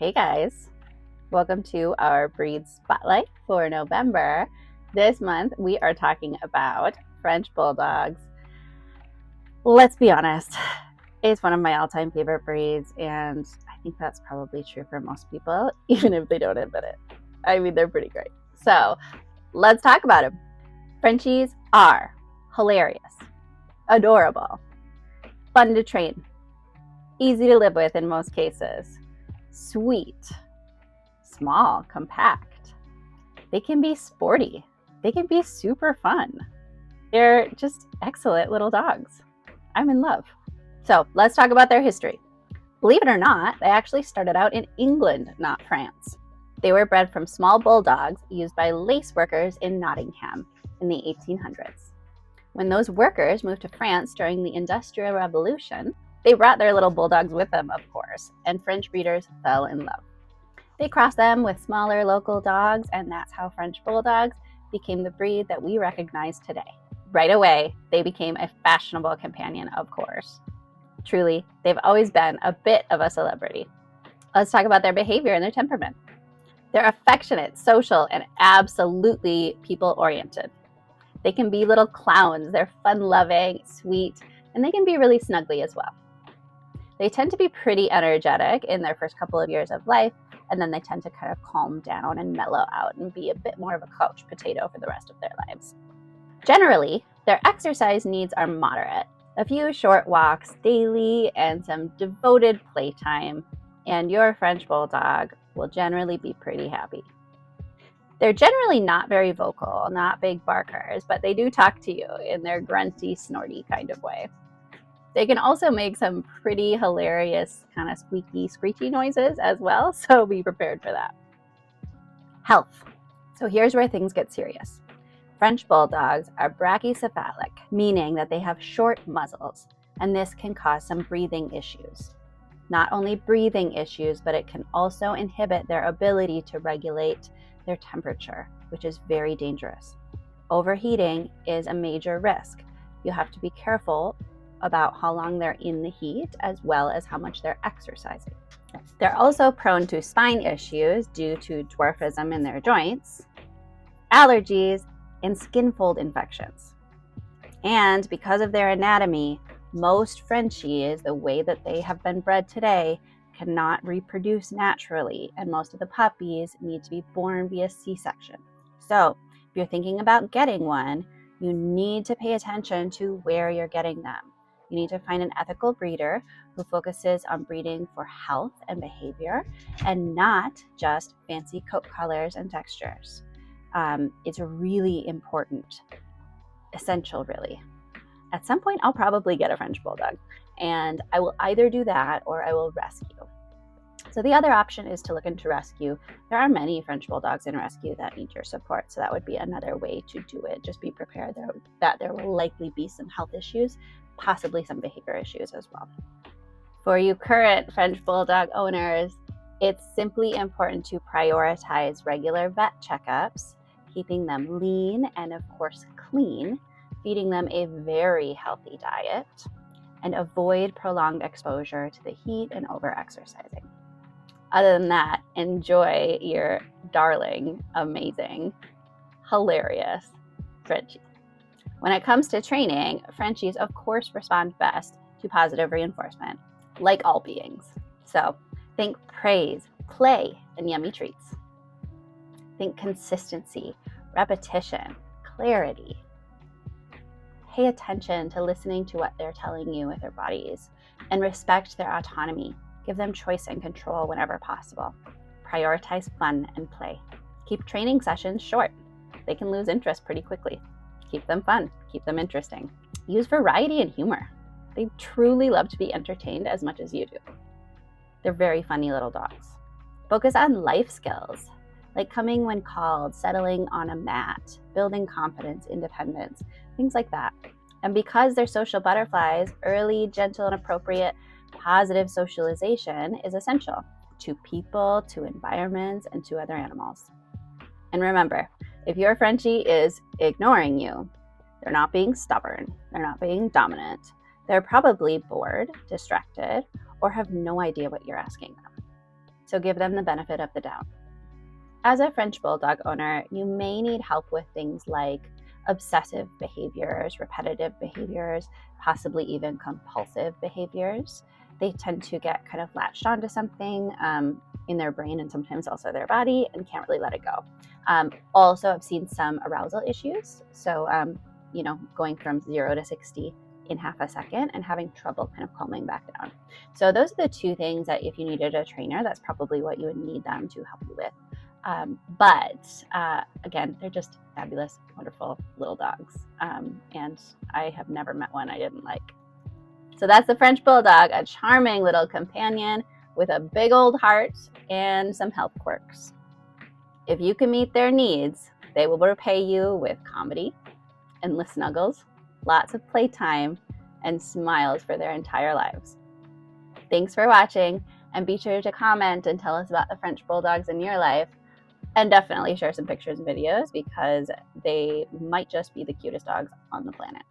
Hey guys, welcome to our breed spotlight for November. This month we are talking about French Bulldogs. Let's be honest, it's one of my all-time favorite breeds, and I think that's probably true for most people, even if they don't admit it. I mean, they're pretty great. So let's talk about them. Frenchies are hilarious, adorable, fun to train, easy to live with in most cases, sweet, small, compact. They can be sporty. They can be super fun. They're just excellent little dogs. I'm in love. So let's talk about their history. Believe it or not, they actually started out in England, not France. They were bred from small bulldogs used by lace workers in Nottingham in the 1800s. When those workers moved to France during the Industrial Revolution, they brought their little bulldogs with them, of course, and French breeders fell in love. They crossed them with smaller local dogs, and that's how French Bulldogs became the breed that we recognize today. Right away, they became a fashionable companion, of course. Truly, they've always been a bit of a celebrity. Let's talk about their behavior and their temperament. They're affectionate, social, and absolutely people-oriented. They can be little clowns. They're fun-loving, sweet, and they can be really snuggly as well. They tend to be pretty energetic in their first couple of years of life, and then they tend to kind of calm down and mellow out and be a bit more of a couch potato for the rest of their lives. Generally, their exercise needs are moderate. A few short walks daily and some devoted playtime, and your French Bulldog will generally be pretty happy. They're generally not very vocal, not big barkers, but they do talk to you in their grunty, snorty kind of way. They can also make some pretty hilarious kind of squeaky, screechy noises as well, so be prepared for that. Health. So here's where things get serious. French Bulldogs are brachycephalic, meaning that they have short muzzles, and this can cause some breathing issues. Not only breathing issues, but it can also inhibit their ability to regulate their temperature, which is very dangerous. Overheating is a major risk. You have to be careful about how long they're in the heat, as well as how much they're exercising. They're also prone to spine issues due to dwarfism in their joints, allergies, and skin fold infections. And because of their anatomy, most Frenchies, the way that they have been bred today, cannot reproduce naturally, and most of the puppies need to be born via C-section. So if you're thinking about getting one, you need to pay attention to where you're getting them. You need to find an ethical breeder who focuses on breeding for health and behavior and not just fancy coat colors and textures. It's really important, essential really. At some point, I'll probably get a French Bulldog, and I will either do that or I will rescue. So the other option is to look into rescue. There are many French Bulldogs in rescue that need your support, so that would be another way to do it. Just be prepared that there will likely be some health issues, possibly some behavior issues as well. For you current French Bulldog owners, it's simply important to prioritize regular vet checkups, keeping them lean and of course clean, feeding them a very healthy diet, and avoid prolonged exposure to the heat and over-exercising. Other than that, enjoy your darling, amazing, hilarious Frenchies. When it comes to training, Frenchies of course respond best to positive reinforcement, like all beings. So think praise, play, and yummy treats. Think consistency, repetition, clarity. Pay attention to listening to what they're telling you with their bodies, and respect their autonomy. Give them choice and control whenever possible. Prioritize fun and play. Keep training sessions short. They can lose interest pretty quickly. Keep them fun. Keep them interesting. Use variety and humor. They truly love to be entertained as much as you do. They're very funny little dogs. Focus on life skills, like coming when called, settling on a mat, building confidence, independence, things like that. And because they're social butterflies, early, gentle, and appropriate positive socialization is essential to people, to environments, and to other animals. And remember, if your Frenchie is ignoring you, they're not being stubborn, they're not being dominant, they're probably bored, distracted, or have no idea what you're asking them. So give them the benefit of the doubt. As a French Bulldog owner, you may need help with things like obsessive behaviors, repetitive behaviors, possibly even compulsive behaviors. They tend to get kind of latched onto something in their brain and sometimes also their body and can't really let it go. Also, I've seen some arousal issues. So, going from 0 to 60 in half a second and having trouble kind of calming back down. So those are the two things that if you needed a trainer, that's probably what you would need them to help you with. But again, they're just fabulous, wonderful little dogs. And I have never met one I didn't like. So that's the French Bulldog, a charming little companion with a big old heart and some health quirks. If you can meet their needs, they will repay you with comedy, endless snuggles, lots of playtime, and smiles for their entire lives. Thanks for watching, and be sure to comment and tell us about the French Bulldogs in your life. And definitely share some pictures and videos because they might just be the cutest dogs on the planet.